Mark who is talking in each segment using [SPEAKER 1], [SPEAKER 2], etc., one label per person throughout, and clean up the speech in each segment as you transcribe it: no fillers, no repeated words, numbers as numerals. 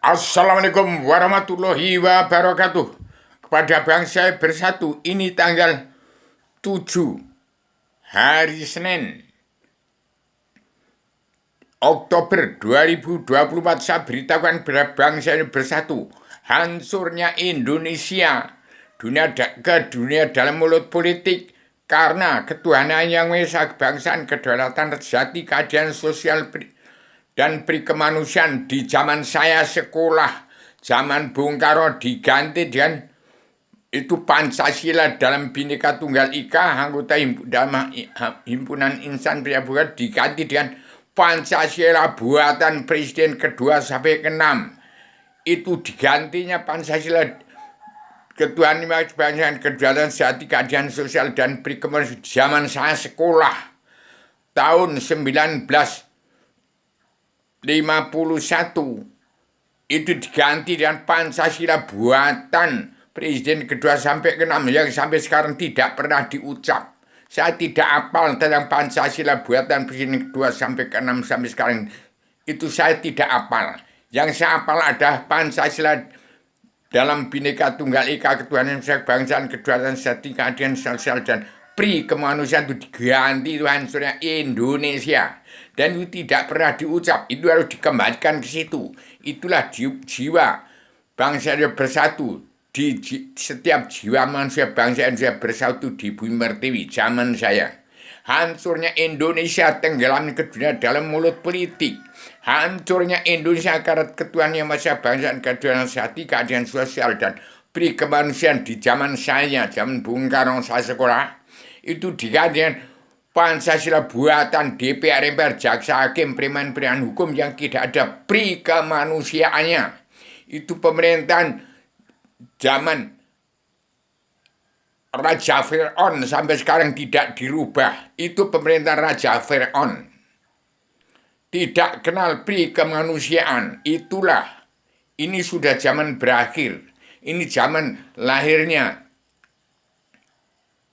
[SPEAKER 1] Assalamualaikum warahmatullahi wabarakatuh. Kepada bangsa bersatu, ini tanggal 7 hari Senin Oktober 2024. Saya beritahukan kepada bangsa ini bersatu, hancurnya Indonesia ke dunia dalam mulut politik karena ketuhanan yang Maha Esa, kebangsaan, kedaulatan, sejati, keadilan sosial dan kemanusiaan. Di zaman saya sekolah, zaman Bung Karno diganti dengan itu Pancasila dalam Bhinneka Tunggal Ika, anggota dalam himpunan insan pria bukan, diganti dengan Pancasila buatan presiden kedua sampai ke-6. Itu digantinya Pancasila ketuhanan kebangsaan, kedaulatan, sejati, keadilan sosial dan kemanusiaan. Zaman saya sekolah tahun 1951 itu diganti dengan Pancasila buatan presiden kedua sampai ke-6 yang sampai sekarang tidak pernah diucap. Saya tidak hafal tentang Pancasila buatan presiden kedua sampai ke-6 sampai sekarang. Itu saya tidak hafal. Yang saya hafal adalah Pancasila dalam Bhinneka Tunggal Ika, ketuhanan kebangsaan, kedaulatan, sejati, keadilan sosial dan kemanusiaan itu diganti itu hancurnya Indonesia. Dan itu tidak pernah diucap, itu harus dikembalikan ke situ. Itulah jiwa bangsa Indonesia bersatu. Di setiap jiwa manusia bangsa Indonesia bersatu di bumi pertiwi zaman saya. Hancurnya Indonesia tenggelam ke dunia dalam mulut politik. Hancurnya Indonesia karena ketuhanan yang Maha Esa, bangsa, kedaulatan, sejati, keadilan sosial dan kemanusiaan di zaman saya, zaman Bung Karno saya sekolah. Itu diganti Pancasila buatan DPR, MPR, jaksa, hakim, preman hukum yang tidak ada kemanusiaannya. Itu pemerintahan zaman Raja Fir'aun sampai sekarang tidak dirubah. Itu pemerintahan Raja Fir'aun. Tidak kenal kemanusiaan. Itulah. Ini sudah zaman berakhir. Ini zaman lahirnya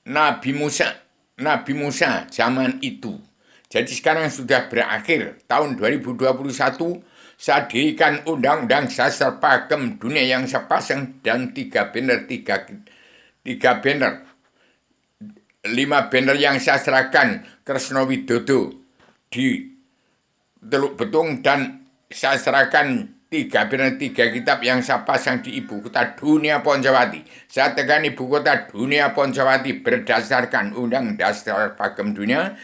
[SPEAKER 1] Nabi Musa zaman itu. Jadi sekarang sudah berakhir. Tahun 2021 saya dirikan undang-undang sastra pakem dunia yang sepasang dan 3 banner, 3 banner. 5 banner yang saya serahkan Kresno Widodo di Teluk Betung dan saya serahkan 3 banner, 3 kitab yang saya pasang di ibu kota dunia Poncawati. Saya tekan ibu kota dunia Poncawati berdasarkan undang dasar pakem dunia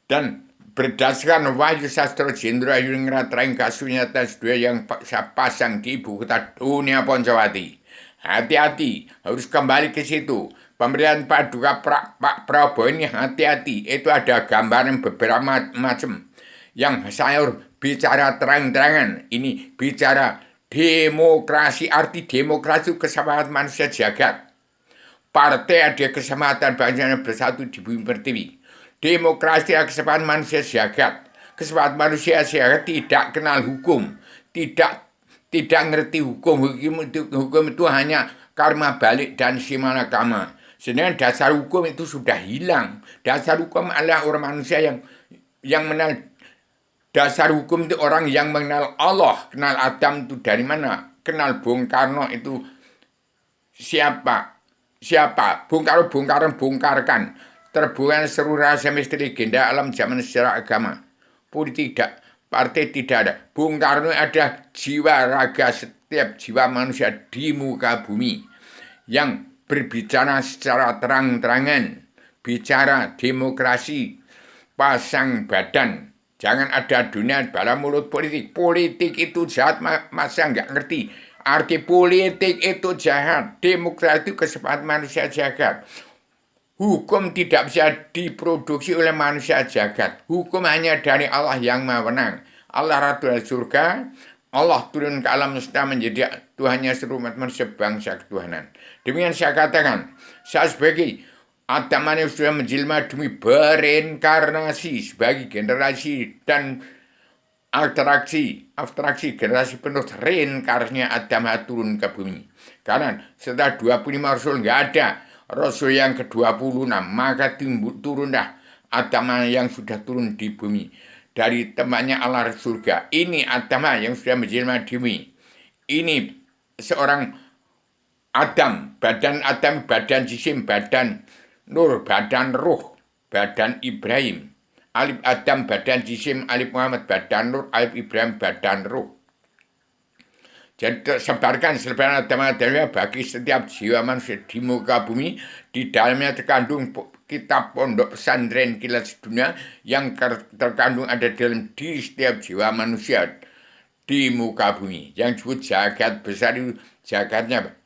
[SPEAKER 1] dan berdasarkan Wahyu Sastro Jendra Yuningrat Raing Kasunyata dua yang saya pasang di ibu kota dunia Poncawati. Hati-hati, harus kembali ke situ. Pemberian Paduka Pak Prabowo ini hati-hati. Itu ada gambaran beberapa macam yang saya bicara terang-terangan. Ini bicara demokrasi. Arti demokrasi kesempatan manusia jagat. Partai ada kesempatan bangsa bersatu di bumi pertiwi. Demokrasi adalah kesempatan manusia jagat. Kesempatan manusia jagat tidak kenal hukum. Tidak ngerti hukum. Hukum itu hanya karma balik dan simalakama. Sedangkan dasar hukum itu sudah hilang. Dasar hukum adalah orang manusia yang mengenal dasar hukum itu orang yang mengenal Allah. Kenal Adam itu dari mana? Kenal Bung Karno itu siapa? Bung Karno bongkarkan. Terbuka seluruh rahasia misteri legenda alam zaman sejarah agama. Politik tidak, partai tidak ada. Bung Karno ada jiwa raga setiap jiwa manusia di muka bumi yang berbicara secara terang-terangan, bicara demokrasi, pasang badan. Jangan ada dunia dalam mulut politik. Politik itu jahat, masa nggak ngerti. Arti politik itu jahat. Demokrasi itu kesempatan manusia jagat. Hukum tidak bisa diproduksi oleh manusia jagat. Hukum hanya dari Allah yang Maha Menang. Allah Ratu dari surga, Allah turun ke alam semesta menjadi Tuhannya seluruh umat manusia bangsa ketuhanan. Demikian saya katakan, saya sebagai Adam yang sudah menjelma demi berinkarnasi sebagai generasi dan abstraksi generasi penuh reinkarnasinya Adam turun ke bumi. Karena setelah 25 Rasul nggak ada Rasul yang ke-26, maka turunlah Adam yang sudah turun di bumi dari tempatnya Allah surga. Ini Adam yang sudah menjelma di bumi. ini seorang Adam, badan jisim, badan nur, badan ruh, badan Ibrahim. Alif Adam, badan jisim, alif Muhammad, badan nur, alif Ibrahim, badan ruh. Jadi sebarkan dhamma bagi setiap jiwa manusia di muka bumi. Di dalamnya terkandung kitab pondok pesantren kilat sedunia yang terkandung ada dalam diri setiap jiwa manusia di muka bumi. Yang disebut jagat besar itu jagatnya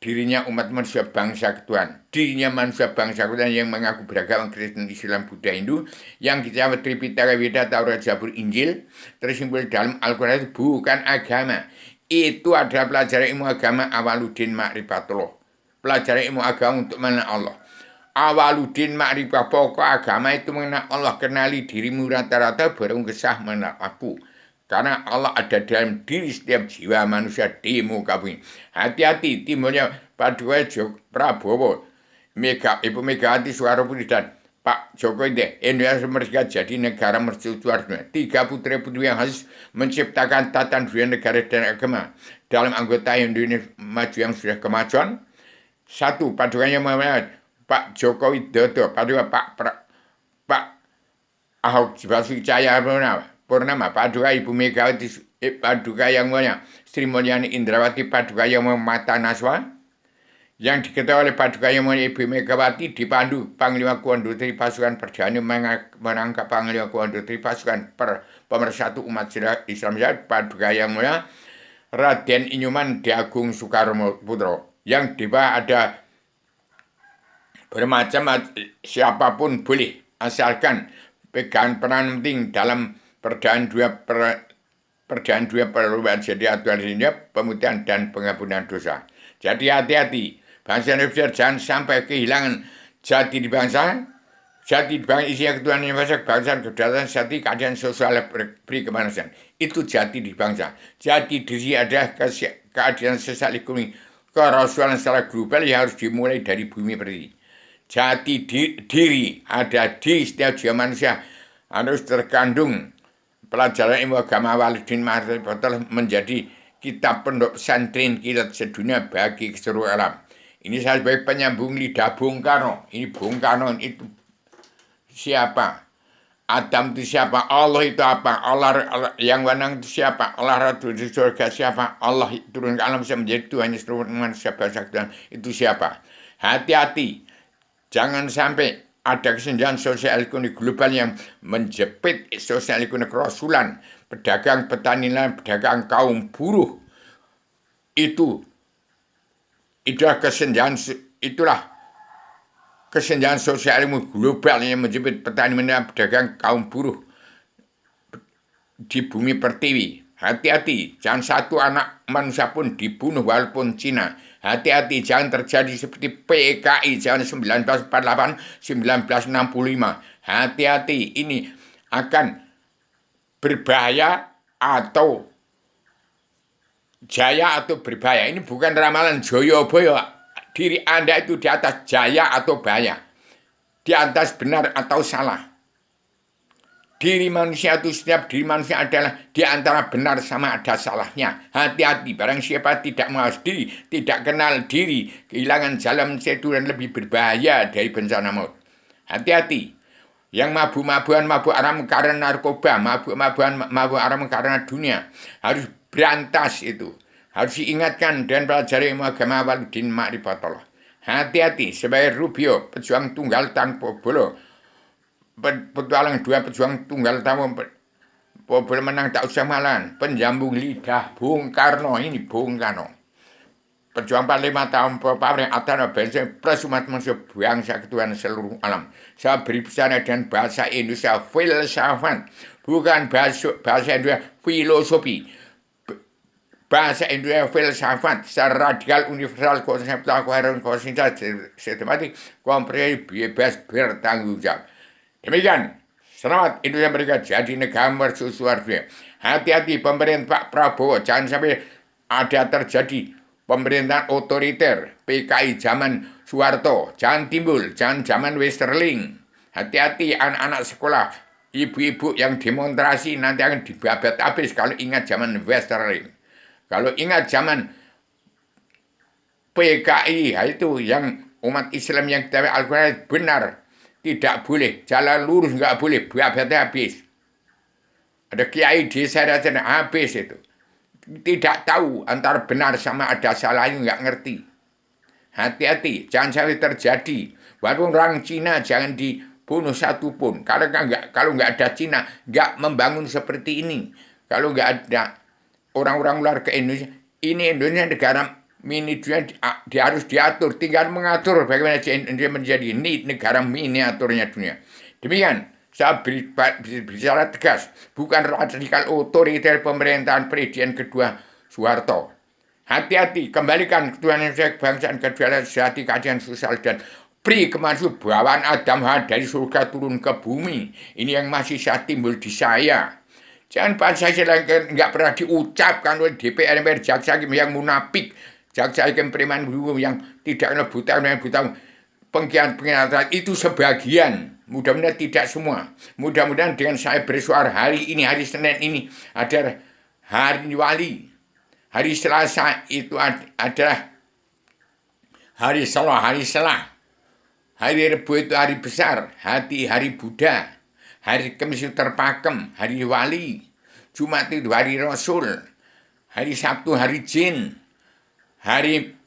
[SPEAKER 1] dirinya umat manusia bangsa ketuhanan, dirinya manusia bangsa ketuhanan yang mengaku beragama Kristen, Islam, Buddha, Hindu, yang kita Tripitaka, Weda, Taurat, Zabur, Injil, tersimpul dalam Al-Quran itu bukan agama. Itu adalah pelajaran ilmu agama Awaluddin Ma'rifatullah. Pelajaran ilmu agama untuk mengenal Allah. Awaluddin Ma'rifah, pokok agama itu mengenal Allah. Kenali dirimu rata-rata baru kesah mengenal aku. Karena Allah ada dalam diri setiap jiwa manusia di muka bumi. Hati-hati timbulnya Paduka Prabowo, Ibu Megawati Soekarno Putri dan Pak Jokowi deh. Indonesia merdeka jadi negara mercusuar dunia. 3 putri-putri yang harus menciptakan tatan budaya negara dan agama dalam anggota Indonesia maju yang sudah kemajuan. 1. Padukanya Pak Jokowi Dodo, Paduka Pak Ahok Basuki Purnama, Paduka Ibu Megawati, Paduka yang mulia Sri Mulyani Indrawati, Paduka yang mulia Mata Naswa, yang diketahui oleh Paduka yang mulia Ibu Megawati dipandu Panglima Kondutri Pasukan Perjalanan menangkap Panglima Kondutri Pasukan Pemersatu Umat Islam Paduka yang mulia Raden Inyuman Diagung Soekarno Putro, yang di bawah ada bermacam siapapun boleh asalkan pegang peran penting dalam Perdaan dua perubahan jadi aturan dunia, pemutihan dan pengampunan dosa. Jadi hati-hati, bangsa Indonesia jangan sampai kehilangan jati di bangsa, jati di bangsa isinya ketuhanan yang bangsa kedaulatan, jati keadaan sosial beri kemanusiaan. Itu jati di bangsa. Jati diri adalah keadaan sosial ekonomi kerasulan secara global yang harus dimulai dari bumi berdiri. Jati diri ada di setiap jiwa manusia harus terkandung. Pelajaran ilmu agama Awaluddin Ma'rifatullah menjadi kitab pondok pesantren kilat sedunia bagi seluruh alam. Ini saya sebagai penyambung lidah Bung Karno. Ini Bung Karno itu siapa? Adam itu siapa? Allah itu apa? Allah yang menang itu siapa? Allah Ratu di surga siapa? Allah turun ke alam menjadi Tuhan seluruh manusia bangsa Tuhan itu siapa? Hati-hati, jangan sampai ada kesenjangan sosial ekonomi global yang menjepit sosial ekonomi kerasulan, pedagang, petani, pedagang kaum buruh. Itulah kesenjangan sosial ekonomi global yang menjepit petani, pedagang, kaum buruh di bumi pertiwi. Hati-hati, jangan satu anak manusia pun dibunuh walaupun Cina. Hati-hati, jangan terjadi seperti PKI jangan 1948, 1965. Hati-hati, ini akan berbahaya atau jaya atau berbahaya. Ini bukan ramalan Joyoboyo. Diri Anda itu di atas jaya atau bahaya. Di atas benar atau salah. Diri manusia itu setiap diri manusia adalah di antara benar sama ada salahnya. Hati-hati, barang siapa tidak mengawas diri, tidak kenal diri, kehilangan jalan seturan lebih berbahaya dari bencana maut. Hati-hati, yang mabuk-mabukan, mabuk aram karena narkoba, mabuk-mabukan, mabuk aram karena dunia, harus berantas itu. Harus diingatkan dan pelajari ilmu agama Awaluddin Ma'rifatullah. Hati-hati, sebagai Rubio, pejuang tunggal tanpa bolo, petualang 2 pejuang tunggal tamu boleh menang tak usah malan. Penjambung lidah Bung Karno, ini Bung Karno, pejuang 45 tahun pabrik atau bensin plus umat manusia bangsa ketuhanan seluruh alam. Saya beri pesan dan bahasa Indonesia filsafat, bukan bahasa Indonesia filosofi. Bahasa Indonesia filsafat secara radikal, universal, konseptual, koheren, konsistensi, sistematik, komprehensif, bebas, bertanggung jawab. Demikian, selamat Indonesia mereka jadi negara mercusuar dunia. Hati-hati pemerintah Pak Prabowo, jangan sampai ada terjadi pemerintahan otoriter PKI zaman Soeharto, jangan timbul, jangan zaman Westerling. Hati-hati anak-anak sekolah, ibu-ibu yang demonstrasi nanti akan dibabat habis kalau ingat zaman Westerling. Kalau ingat zaman PKI, itu yang umat Islam yang kita Al-Quran benar. Tidak boleh, jalan lurus nggak boleh, habis. Ada kiai desa dan habis itu. Tidak tahu antara benar sama ada salahnya, nggak ngerti. Hati-hati, jangan sampai terjadi. Walaupun orang Cina jangan dibunuh satu pun. Kalau nggak ada Cina, nggak membangun seperti ini. Kalau nggak ada orang-orang luar ke Indonesia, ini Indonesia negara miniaturnya dia harus diatur. Tinggal mengatur bagaimana Indonesia menjadi ini negara miniaturnya dunia. Demikian, saya bicara tegas, bukan radikal otoriter pemerintahan Presiden kedua Soeharto. Hati-hati, kembalikan ketuhanan kebangsaan, keadilan sejati, keadilan sosial, dan beri kemajuan bawaan Adam dari surga turun ke bumi. Ini yang masih saya timbul di saya. Jangan Pancasila nggak pernah diucapkan oleh DPR, MPR, jaksa hakim yang munafik, jaksa hakim preman hukum yang tidak buta, pengkhianat itu sebagian. Mudah-mudahan tidak semua. Mudah-mudahan dengan saya bersuara hari ini, hari Senin ini ada hari wali. Hari Selasa itu adalah hari Selah, Hari Rebu itu hari besar, hari Buddha. Hari Kamis itu terpakem, hari wali. Jumat itu hari Rasul. Hari Sabtu hari jin. Hari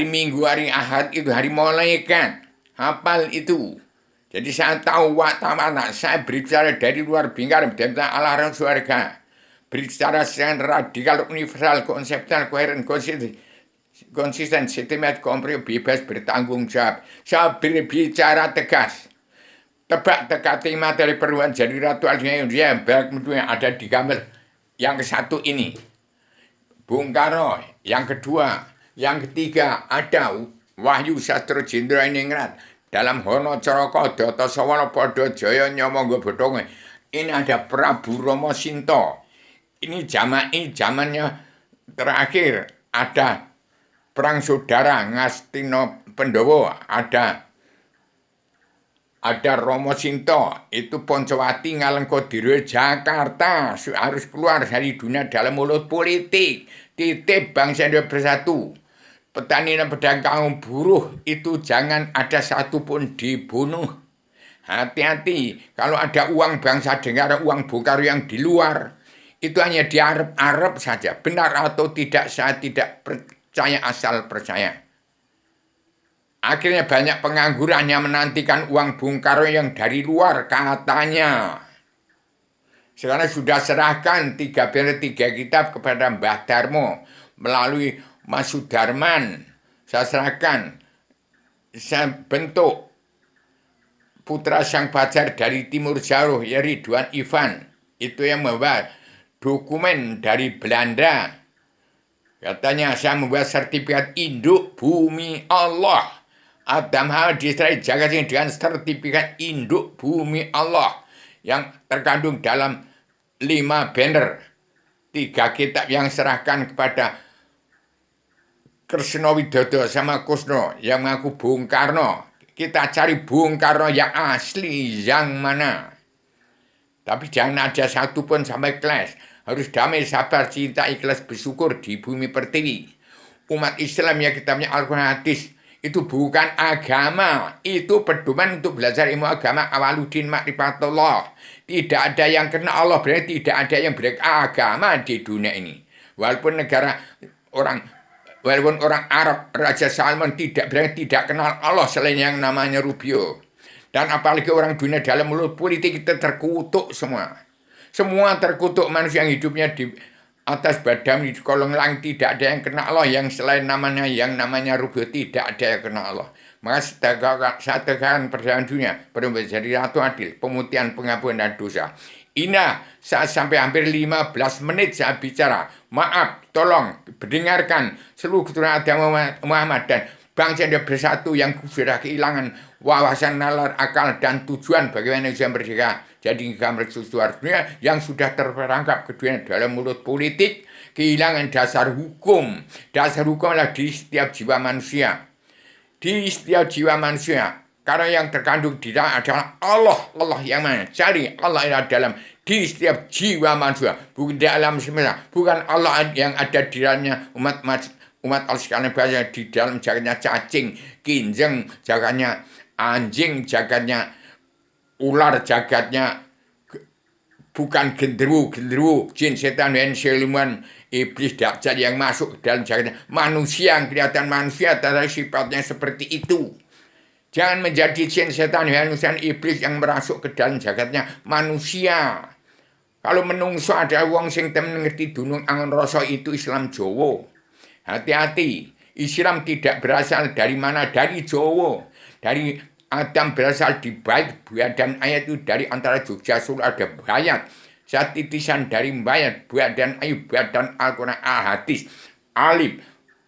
[SPEAKER 1] Minggu, hari Ahad itu hari malaikat. Hafal itu. Jadi saya tahu waktu saya berbicara dari luar bingkai tentang alarm surga. Berbicara secara radikal, universal, konseptual, koheren, konsisten, sistematis, komprehensif, bebas, bertanggung jawab. Saya berbicara tegas. Tebak-teka materi perubahan jadi Ratu Indonesia yang ada di gambar yang ke-1 ini. Bung Karno, yang kedua, yang ketiga ada Wahyu Sastro Jendra Ningrat dalam Hono Coroko Doto Sawala Podo Jaya Nyomonggo Bodonge. Ini ada Prabu Romo Sinto. Ini zamannya terakhir. Ada perang saudara Ngastino Pendowo, ada Romo Sinto, itu Poncowati Ngalengkodiro Jakarta harus keluar dari dunia dalam mulut politik. Titip bangsa Indonesia bersatu. Petani dan pedagang buruh itu jangan ada satupun dibunuh. Hati-hati, kalau ada uang bangsa negara, uang Bung Karno yang di luar, itu hanya di Arab saja. Benar atau tidak, saya tidak percaya, asal percaya. Akhirnya banyak pengangguran yang menantikan uang Bung Karno yang dari luar katanya. Sekarang sudah serahkan 3 kitab kepada Mbah Darmo melalui Mas Sudarman. Saya serahkan, saya bentuk putra sang pacar dari Timur Jauh, ya Ridwan Ivan. Itu yang membawa dokumen dari Belanda. Katanya saya membuat sertifikat induk bumi Allah. Adam Hal Israel jaga dengan sertifikat induk bumi Allah yang terkandung dalam 5 banner. 3 kitab yang serahkan kepada Kresna Widodo sama Kusno yang mengaku Bung Karno. Kita cari Bung Karno yang asli yang mana. Tapi jangan ada satu pun sampai kelas. Harus damai, sabar, cinta, ikhlas, bersyukur di bumi pertiwi. Umat Islam yang kitabnya Al-Quran hadis itu bukan agama. Itu pedoman untuk belajar ilmu agama. Awaluddin ma'rifatullah. Tidak ada yang kena Allah, berarti tidak ada yang beragama di dunia ini. Walaupun orang Arab, Raja Salman berarti tidak kenal Allah selain yang namanya Rubio. Dan apalagi orang dunia dalam mulut politik kita terkutuk semua. Semua terkutuk, manusia yang hidupnya di atas badan di kolong langit, tidak ada yang kena Allah. Yang selain yang namanya Rubio, tidak ada yang kena Allah. Maka saya tegakkan perdamaian dunia, berubah jadi ratu adil, pemutihan, pengampunan dan dosa. Ina, saya sampai hampir 15 menit saya bicara. Maaf, tolong dengarkan seluruh keturunan agama Muhammad dan bangsa yang bersatu yang sudah kehilangan wawasan, nalar, akal, dan tujuan bagaimana Indonesia merdeka. Jadi gambar sesuatu dunia yang sudah terperangkap kedua dalam mulut politik, kehilangan dasar hukum. Dasar hukum adalah di setiap jiwa manusia. Di setiap jiwa manusia. Karena yang terkandung di dalam adalah Allah. Allah yang mana? Cari Allah yang dalam di setiap jiwa manusia, bukan di alam semesta, bukan Allah yang ada di dalamnya umat Allah sekalian bahasa di dalam jagatnya cacing, kinjeng, jagatnya anjing, jagatnya ular, jagatnya bukan genderuwo, jin, setan, dan siluman, iblis, dajjal yang masuk ke dalam jagatnya. Manusia yang kelihatan manusia, tetapi sifatnya seperti itu. Jangan menjadi jin, setan, dan iblis yang merasuk ke dalam jagatnya manusia. Kalau menungso ada wong sing temen ngerti dunung angon rasa itu Islam Jawa. Hati-hati, Islam tidak berasal dari mana? Dari Jawa. Dari Adam berasal di bait buah dan ayat itu dari antara Jogja Solo ada bayat. Saat titisan dari bayat buah dan ayat buah dan Al-Quran al-Hadis. Alif,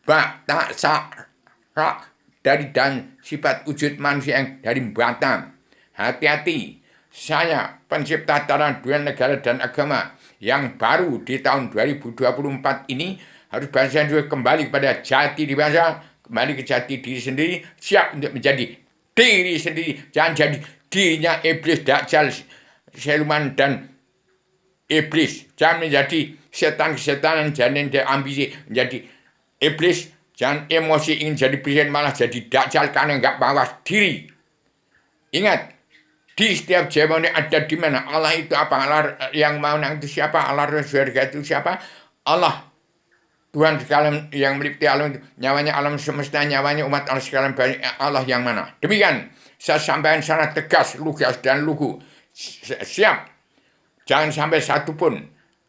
[SPEAKER 1] ba, ta, sa, ra, dari dan sifat wujud manusia yang dari Batam. Hati-hati. Saya, pencipta tatanan dua negara dan agama yang baru di tahun 2024 ini harus bahasa Indonesia kembali kepada jati diri bahasa, kembali ke jati diri sendiri, siap untuk menjadi diri sendiri, jangan jadi dirinya iblis, dajjal, siluman dan iblis. Jangan menjadi setan-setanan, jangan ambisi menjadi iblis, jangan emosi ingin jadi presiden malah jadi dajjal karena nggak mawas diri. Ingat, di setiap zaman ada di mana Allah itu apa? Allah yang mau itu siapa? Allah surga itu siapa? Allah Tuhan sekalian yang melipti alam itu, nyawanya alam semesta, nyawanya umat Allah sekalian, Allah yang mana? Demikian saya sampaikan secara tegas, lugas dan lugu. Siap. Jangan sampai satu pun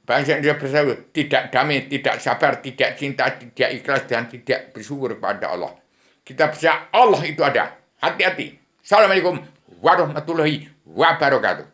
[SPEAKER 1] bangsa Indonesia bersatu tidak damai, tidak sabar, tidak cinta, tidak ikhlas dan tidak bersyukur kepada Allah. Kita percaya Allah itu ada. Hati-hati. Assalamualaikum warahmatullahi wabarakatuh.